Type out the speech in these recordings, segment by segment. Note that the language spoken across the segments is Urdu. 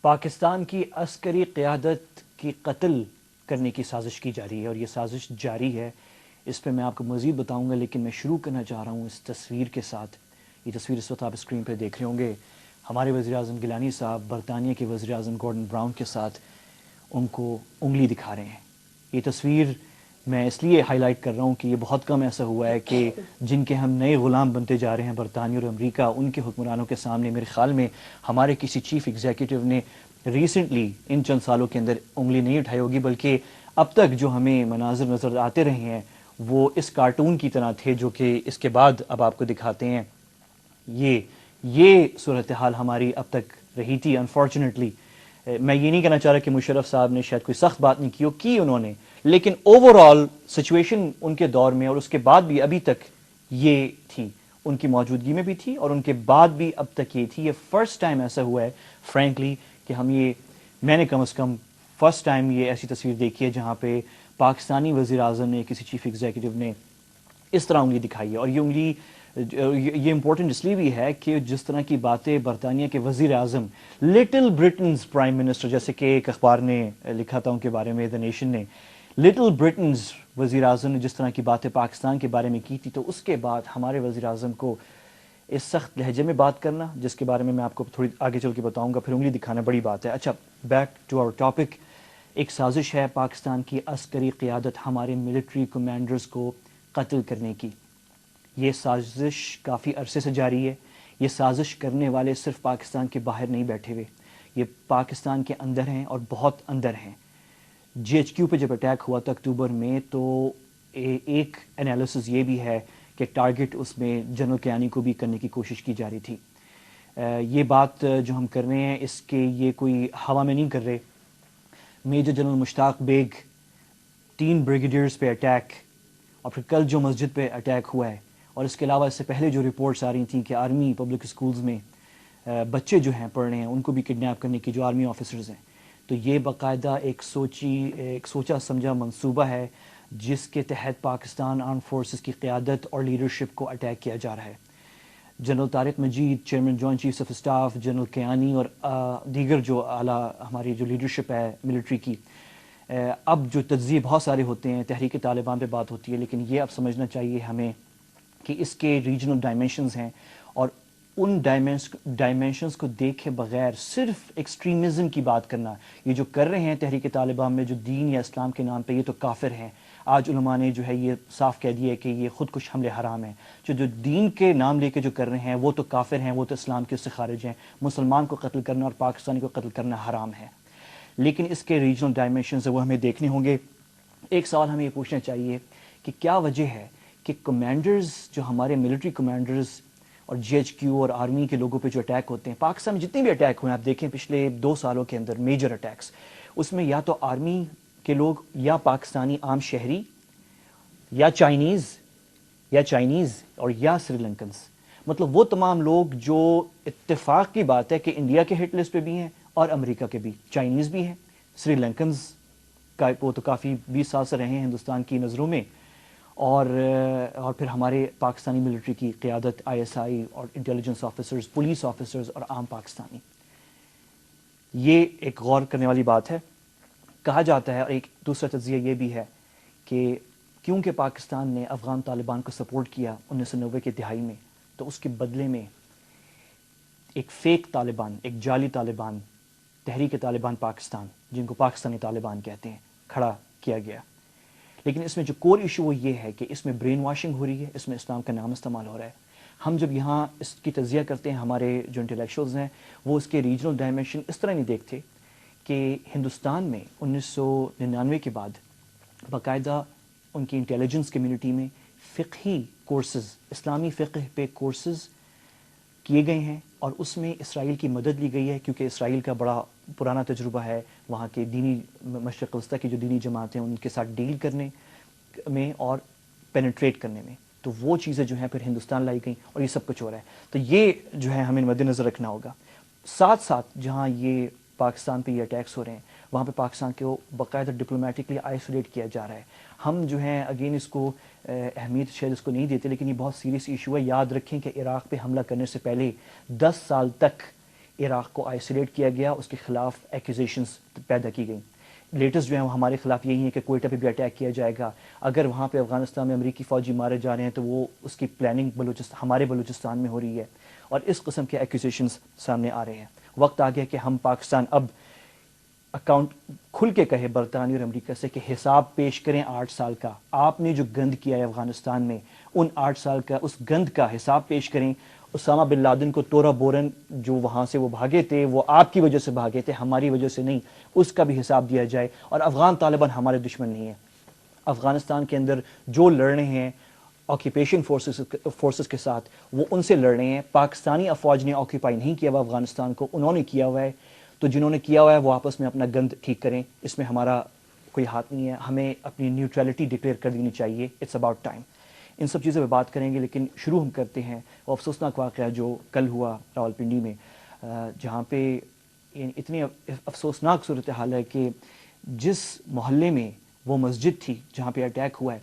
پاکستان کی عسکری قیادت کی قتل کرنے کی سازش کی جا رہی ہے اور یہ سازش جاری ہے. اس پہ میں آپ کو مزید بتاؤں گا، لیکن میں شروع کرنا چاہ رہا ہوں اس تصویر کے ساتھ. یہ تصویر اس وقت آپ اسکرین پہ دیکھ رہے ہوں گے. ہمارے وزیراعظم گیلانی صاحب برطانیہ کے وزیراعظم گورڈن براؤن کے ساتھ ان کو انگلی دکھا رہے ہیں. یہ تصویر میں اس لیے ہائی لائٹ کر رہا ہوں کہ یہ بہت کم ایسا ہوا ہے کہ جن کے ہم نئے غلام بنتے جا رہے ہیں برطانیہ اور امریکہ، ان کے حکمرانوں کے سامنے میرے خیال میں ہمارے کسی چیف ایگزیکٹو نے ریسنٹلی ان چند سالوں کے اندر انگلی نہیں اٹھائی ہوگی، بلکہ اب تک جو ہمیں مناظر نظر آتے رہے ہیں وہ اس کارٹون کی طرح تھے جو کہ اس کے بعد اب آپ کو دکھاتے ہیں. یہ صورتحال ہماری اب تک رہی تھی. انفارچونیٹلی میں یہ نہیں کہنا چاہ رہا کہ مشرف صاحب نے شاید کوئی سخت بات نہیں کی انہوں نے، لیکن اوور آل سچویشن ان کے دور میں اور اس کے بعد بھی ابھی تک یہ تھی، ان کی موجودگی میں بھی تھی اور ان کے بعد بھی اب تک یہ تھی. یہ فرسٹ ٹائم ایسا ہوا ہے فرینکلی کہ میں نے کم از کم فرسٹ ٹائم یہ ایسی تصویر دیکھی ہے جہاں پہ پاکستانی وزیر اعظم نے، کسی چیف ایگزیکٹو نے اس طرح انگلی دکھائی ہے. اور یہ انگلی یہ امپورٹنٹ اس لیے بھی ہے کہ جس طرح کی باتیں برطانیہ کے وزیر اعظم، لٹل برٹنز پرائم منسٹر، جیسے کہ ایک اخبار نے لکھا تھا ان کے بارے میں، دا نیشن نے، لٹل برٹنز وزیر اعظم نے جس طرح کی باتیں پاکستان کے بارے میں کی تھی، تو اس کے بعد ہمارے وزیر اعظم کو اس سخت لہجے میں بات کرنا، جس کے بارے میں آپ کو تھوڑی آگے چل کے بتاؤں گا، پھر انگلی دکھانا بڑی بات ہے. اچھا، بیک ٹو آور ٹاپک. ایک سازش ہے پاکستان کی عسکری قیادت ہمارے ملٹری کمانڈرز کو قتل کرنے کی. یہ سازش کافی عرصے سے جاری ہے. یہ سازش کرنے والے صرف پاکستان کے باہر نہیں بیٹھے ہوئے، یہ پاکستان کے اندر ہیں اور بہت اندر ہیں. جی ایچ کیو پہ جب اٹیک ہوا تھا اکتوبر میں، تو ایک انالیسز یہ بھی ہے کہ ٹارگٹ اس میں جنرل کیانی کو بھی کرنے کی کوشش کی جا رہی تھی. یہ بات جو ہم کر رہے ہیں اس کے یہ کوئی ہوا میں نہیں کر رہے. میجر جنرل مشتاق بیگ، 3 بریگیڈیئرز پہ اٹیک، اور پھر کل جو مسجد پہ اٹیک ہوا ہے، اور اس کے علاوہ اس سے پہلے جو رپورٹس آ رہی تھیں کہ آرمی پبلک اسکولز میں بچے جو ہیں پڑھ رہے ہیں ان کو بھی کڈنیپ کرنے کی جو آرمی آفیسرز ہیں. تو یہ باقاعدہ ایک سوچا سمجھا منصوبہ ہے جس کے تحت پاکستان آرم فورسز کی قیادت اور لیڈرشپ کو اٹیک کیا جا رہا ہے. General Tariq Majeed, chairman joint chiefs of staff, general Kayani اور دیگر جو اعلیٰ ہماری جو لیڈرشپ ہے ملٹری کی، اب جو تجزیے بہت سارے ہوتے ہیں، تحریک طالبان پہ بات ہوتی ہے، لیکن یہ اب سمجھنا چاہیے ہمیں کہ اس کے ریجنل ڈائمینشنز ہیں، اور ان ڈائمینشنز کو دیکھے بغیر صرف ایکسٹریمزم کی بات کرنا، یہ جو کر رہے ہیں تحریک طالبان میں جو دین یا اسلام کے نام پہ، یہ تو کافر ہیں. آج علماء نے جو ہے یہ صاف کہہ دیا ہے کہ یہ خود کش حملے حرام ہیں. جو دین کے نام لے کے جو کر رہے ہیں وہ تو کافر ہیں، وہ تو اسلام کے اس سے خارج ہیں. مسلمان کو قتل کرنا اور پاکستانی کو قتل کرنا حرام ہے، لیکن اس کے ریجنل ڈائمینشنز وہ ہمیں دیکھنے ہوں گے. ایک سوال ہمیں یہ پوچھنا چاہیے کہ کیا وجہ ہے کہ کمانڈرز، جو ہمارے ملٹری کمانڈرز اور جی ایچ کیو اور آرمی کے لوگوں پہ جو اٹیک ہوتے ہیں، پاکستان میں جتنے بھی اٹیک ہوئے ہیں آپ دیکھیں پچھلے 2 سالوں کے اندر، میجر اٹیکس، اس میں یا تو آرمی کے لوگ یا پاکستانی عام شہری یا چائنیز اور یا سری لنکنز، مطلب وہ تمام لوگ جو اتفاق کی بات ہے کہ انڈیا کے ہٹ لسٹ پہ بھی ہیں اور امریکہ کے بھی. چائنیز بھی ہیں، سری لنکنز کا وہ تو کافی 20 سال سے رہے ہیں ہندوستان کی نظروں میں، اور پھر ہمارے پاکستانی ملٹری کی قیادت، آئی ایس آئی اور انٹیلیجنس آفیسرز، پولیس آفیسرز اور عام پاکستانی. یہ ایک غور کرنے والی بات ہے. کہا جاتا ہے، اور ایک دوسرا تجزیہ یہ بھی ہے کہ کیونکہ پاکستان نے افغان طالبان کو سپورٹ کیا 1990 کی دہائی میں، تو اس کے بدلے میں ایک فیک طالبان، ایک جعلی طالبان، تحریک طالبان پاکستان، جن کو پاکستانی طالبان کہتے ہیں، کھڑا کیا گیا. لیکن اس میں جو کور ایشو وہ یہ ہے کہ اس میں برین واشنگ ہو رہی ہے، اس میں اسلام کا نام استعمال ہو رہا ہے. ہم جب یہاں اس کی تجزیہ کرتے ہیں، ہمارے جو انٹلیکچوئلز ہیں وہ اس کے ریجنل ڈائمینشن اس طرح نہیں دیکھتے کہ ہندوستان میں 1999 کے بعد باقاعدہ ان کی انٹیلیجنس کمیونٹی میں فقہی کورسز، اسلامی فقہ پہ کورسز کیے گئے ہیں، اور اس میں اسرائیل کی مدد لی گئی ہے، کیونکہ اسرائیل کا بڑا پرانا تجربہ ہے وہاں کے دینی مشرق وسطیٰ کی جو دینی جماعتیں ہیں ان کے ساتھ ڈیل کرنے میں اور پینیٹریٹ کرنے میں. تو وہ چیزیں جو ہیں پھر ہندوستان لائی گئیں اور یہ سب کچھ ہو رہا ہے. تو یہ جو ہے ہمیں مد نظر رکھنا ہوگا. ساتھ ساتھ جہاں یہ پاکستان پہ یہ اٹیکس ہو رہے ہیں وہاں پہ پاکستان کو باقاعدہ ڈپلومیٹکلی آئسولیٹ کیا جا رہا ہے. ہم جو ہیں اگین اس کو اہمیت شاید اس کو نہیں دیتے، لیکن یہ بہت سیریس ایشو ہے. یاد رکھیں کہ عراق پہ حملہ کرنے سے پہلے 10 سال تک عراق کو آئسولیٹ کیا گیا، اس کے خلاف ایکوزیشنز پیدا کی گئیں. لیٹسٹ جو ہے وہ ہمارے خلاف یہی ہے کہ کوئٹہ پہ بھی اٹیک کیا جائے گا. اگر وہاں پہ افغانستان میں امریکی فوجی مارے جا رہے ہیں تو وہ اس کی پلاننگ ہمارے بلوچستان میں ہو رہی ہے، اور اس قسم کے ایکوزیشنز سامنے آ رہے ہیں. وقت آ گیا کہ ہم پاکستان اب اکاؤنٹ کھل کے کہے برطانیہ اور امریکہ سے کہ حساب پیش کریں 8 سال کا. آپ نے جو گند کیا ہے افغانستان میں، ان 8 سال کا اس گند کا حساب پیش کریں. اسامہ بن لادن کو تورا بورن جو وہاں سے وہ بھاگے تھے، وہ آپ کی وجہ سے بھاگے تھے، ہماری وجہ سے نہیں. اس کا بھی حساب دیا جائے. اور افغان طالبان ہمارے دشمن نہیں ہیں. افغانستان کے اندر جو لڑ رہے ہیں آکیپیشن فورسز کے ساتھ، وہ ان سے لڑ رہے ہیں. پاکستانی افواج نے آکیپائی نہیں کیا ہوا افغانستان کو، انہوں نے کیا ہوا ہے. تو جنہوں نے کیا ہوا ہے وہ آپس میں اپنا گند ٹھیک کریں، اس میں ہمارا کوئی ہاتھ نہیں ہے. ہمیں اپنی نیوٹرلٹی ڈکلیئر کر دینی چاہیے. It's about time. ان سب چیزوں پہ بات کریں گے، لیکن شروع ہم کرتے ہیں وہ افسوسناک واقعہ جو کل ہوا راولپنڈی میں، جہاں پہ اتنی افسوسناک صورتحال ہے کہ جس محلے میں وہ مسجد تھی جہاں پہ اٹیک ہوا ہے،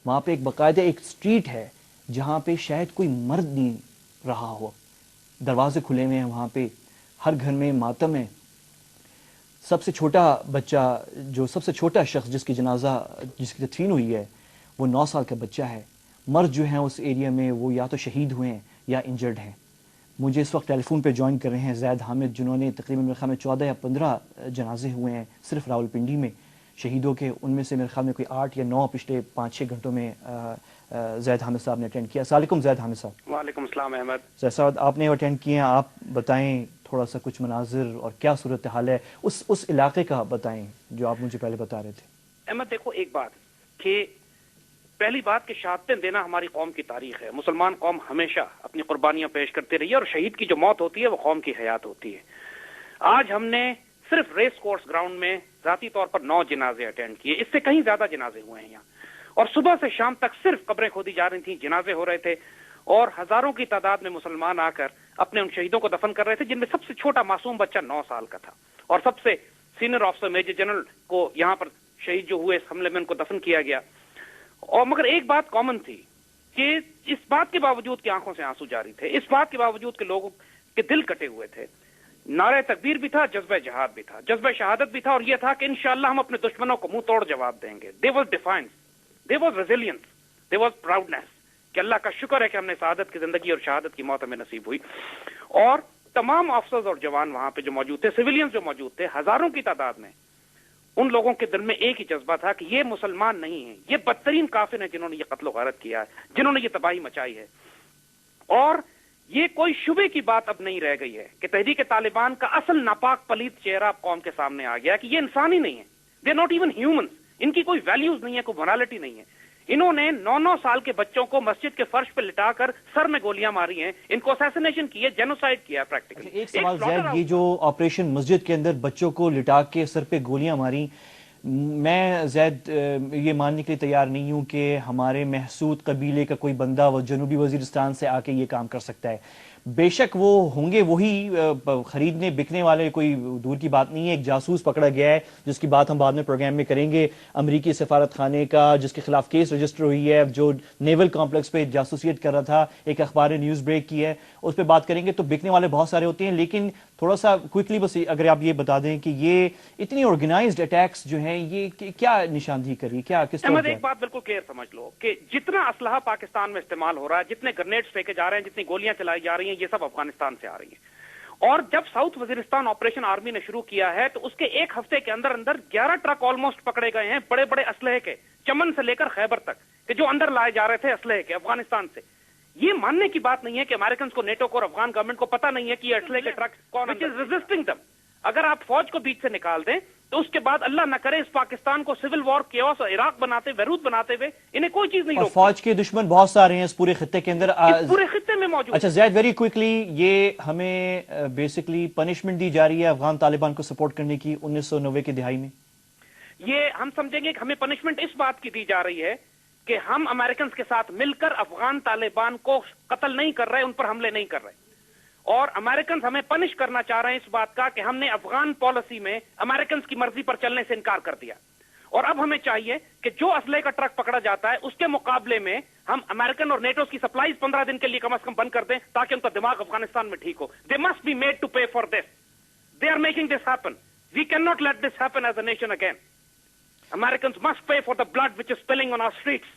وہاں پہ ایک باقاعدہ ایک اسٹریٹ ہے جہاں پہ شاید کوئی مرد نہیں رہا ہو. دروازے کھلے ہوئے ہیں وہاں پہ، ہر گھر میں ماتم ہے. سب سے چھوٹا بچہ، جو سب سے چھوٹا شخص جس کی تدفین ہوئی ہے، وہ 9 سال کا بچہ ہے. مرد جو ہیں اس ایریا میں وہ یا تو شہید ہوئے ہیں یا انجرڈ ہیں. مجھے اس وقت ٹیلی فون پہ جوائن کر رہے ہیں زید حامد، جنہوں نے تقریباً میرے خیال میں 14 یا 15 جنازے ہوئے ہیں صرف راولپنڈی میں شہیدوں کے. ان میں سے میرے خیال میں کوئی 8 یا 9 پچھلے 5-6 گھنٹوں میں زید حامد صاحب نے اٹینڈ کیا. السلام علیکم زید حامد صاحب. وعلیکم السلام احمد. زید صاحب آپ نے اٹینڈ کیے ہیں، آپ بتائیں تھوڑا سا کچھ مناظر اور کیا صورتحال ہے اس علاقے کا، بتائیں جو آپ مجھے پہلے بتا رہے تھے. احمد دیکھو، ایک بات کہ پہلی بات کہ شہادتیں دینا ہماری قوم کی تاریخ ہے. مسلمان قوم ہمیشہ اپنی قربانیاں پیش کرتی رہی ہے، اور شہید کی جو موت ہوتی ہے وہ قوم کی حیات ہوتی ہے. آج ہم نے صرف ریس کورس گراؤنڈ میں ذاتی طور پر 9 جنازے اٹینڈ کیے. اس سے کہیں زیادہ جنازے ہوئے ہیں یہاں، اور صبح سے شام تک صرف قبریں کھودی جا رہی تھیں، جنازے ہو رہے تھے، اور ہزاروں کی تعداد میں مسلمان آ کر اپنے ان شہیدوں کو دفن کر رہے تھے، جن میں سب سے چھوٹا معصوم بچہ 9 سال کا تھا، اور سب سے سینئر آفیسر میجر جنرل کو یہاں پر شہید جو ہوئے اس حملے میں ان کو دفن کیا گیا. اور مگر ایک بات کامن تھی کہ اس بات کے باوجود کہ آنکھوں سے آنسو جاری تھے، اس بات کے باوجود کہ لوگوں کے دل کٹے ہوئے تھے، نعرہ تکبیر بھی تھا، جذبہ جہاد بھی تھا، جذبہ شہادت بھی تھا، اور یہ تھا کہ انشاءاللہ ہم اپنے دشمنوں کو منہ توڑ جواب دیں گے. There was defiance, there was resilience, there was proudness کہ اللہ کا شکر ہے کہ ہم نے سعادت کی زندگی اور شہادت کی موت ہمیں نصیب ہوئی. اور تمام آفیسرز اور جوان وہاں پہ جو موجود تھے، سویلینز جو موجود تھے ہزاروں کی تعداد میں، ان لوگوں کے دل میں ایک ہی جذبہ تھا کہ یہ مسلمان نہیں ہیں، یہ بدترین کافر ہیں جنہوں نے یہ قتل و غارت کیا ہے، جنہوں نے یہ تباہی مچائی ہے. اور یہ کوئی شبے کی بات اب نہیں رہ گئی ہے کہ تحریک طالبان کا اصل ناپاک پلید چہرہ قوم کے سامنے آ گیا کہ یہ انسان ہی نہیں ہے. They not even humans. ان کی کوئی ویلیوز نہیں ہے، کوئی مورالٹی نہیں ہے. انہوں نے 9 سال کے بچوں کو مسجد کے فرش پہ لٹا کر سر میں گولیاں ماری ہیں، ان کو اسیسینیشن کی ہے، جینوسائیڈ کیا ہے پریکٹیکلی. ایک سوال زید، یہ جو آپریشن مسجد کے اندر بچوں کو لٹا کے سر پہ گولیاں ماری، میں زید یہ ماننے کے لیے تیار نہیں ہوں کہ ہمارے محسود قبیلے کا کوئی بندہ وہ جنوبی وزیرستان سے آ کے یہ کام کر سکتا ہے. بے شک وہ ہوں گے وہی خریدنے بکنے والے، کوئی دور کی بات نہیں ہے. ایک جاسوس پکڑا گیا ہے جس کی بات ہم بعد میں پروگرام میں کریں گے، امریکی سفارت خانے کا، جس کے خلاف کیس رجسٹر ہوئی ہے، جو نیول کمپلیکس پہ جاسوسیت کر رہا تھا. ایک اخبار نے نیوز بریک کی ہے، اس پہ بات کریں گے. تو بکنے والے بہت سارے ہوتے ہیں، لیکن تھوڑا سا کوئکلی بس اگر آپ یہ بتا دیں کہ یہ اتنی آرگنائزڈ اٹیکس جو ہیں یہ کیا نشاندہی کری، کیا کس طرح؟ احمد ایک بات بالکل کلیئر سمجھ لو کہ جتنا اسلحہ پاکستان میں استعمال ہو رہا ہے، جتنے گرنیڈز پھینکے جا رہے ہیں، جتنی گولیاں چلائی جا رہی ہیں، یہ سب افغانستان سے آ رہی ہیں. اور جب ساؤتھ وزیرستان آپریشن آرمی نے شروع کیا ہے تو اس کے 1 ہفتے کے اندر 11 ٹرک آلموسٹ پکڑے گئے ہیں، بڑے بڑے اسلحے کے، چمن سے لے کر خیبر تک، کہ جو اندر لائے جا رہے تھے اسلحے کے افغانستان سے. یہ ماننے کی بات نہیں ہے کہ امریکنز کو، نیٹو کو اور افغان گورنمنٹ کو پتہ نہیں ہے کہ یہ اسلحے کے ٹرک کون ریزسٹنگ دم. اگر آپ فوج کو بیچ سے نکال دیں تو اس کے بعد اللہ نہ کرے اس پاکستان کو سول وار کیوس اور عراق بناتے، بیروت بناتے ہوئے انہیں کوئی چیز نہیں اور روکتی. فوج کے دشمن بہت سارے ہیں اس پورے خطے کے اندر، اس پورے خطے میں موجود. اچھا زید، ویری کوئکلی، یہ ہمیں بیسکلی پنشمنٹ دی جا رہی ہے افغان طالبان کو سپورٹ کرنے کی 1990 کی دہائی میں. یہ ہم سمجھیں گے کہ ہمیں پنشمنٹ اس بات کی دی جا رہی ہے کہ ہم امریکنز کے ساتھ مل کر افغان طالبان کو قتل نہیں کر رہے، ان پر حملے نہیں کر رہے. اور امریکنز ہمیں پنش کرنا چاہ رہے ہیں اس بات کا کہ ہم نے افغان پالیسی میں امریکنز کی مرضی پر چلنے سے انکار کر دیا. اور اب ہمیں چاہیے کہ جو اسلحے کا ٹرک پکڑا جاتا ہے اس کے مقابلے میں ہم امریکن اور نیٹوز کی سپلائیز 15 دن کے لیے کم از کم بند کر دیں تاکہ ان کا دماغ افغانستان میں ٹھیک ہو. They must be made to pay for this. They are making this happen. We can not let this happen as a nation again. Americans must pay for the blood which is spilling on our streets.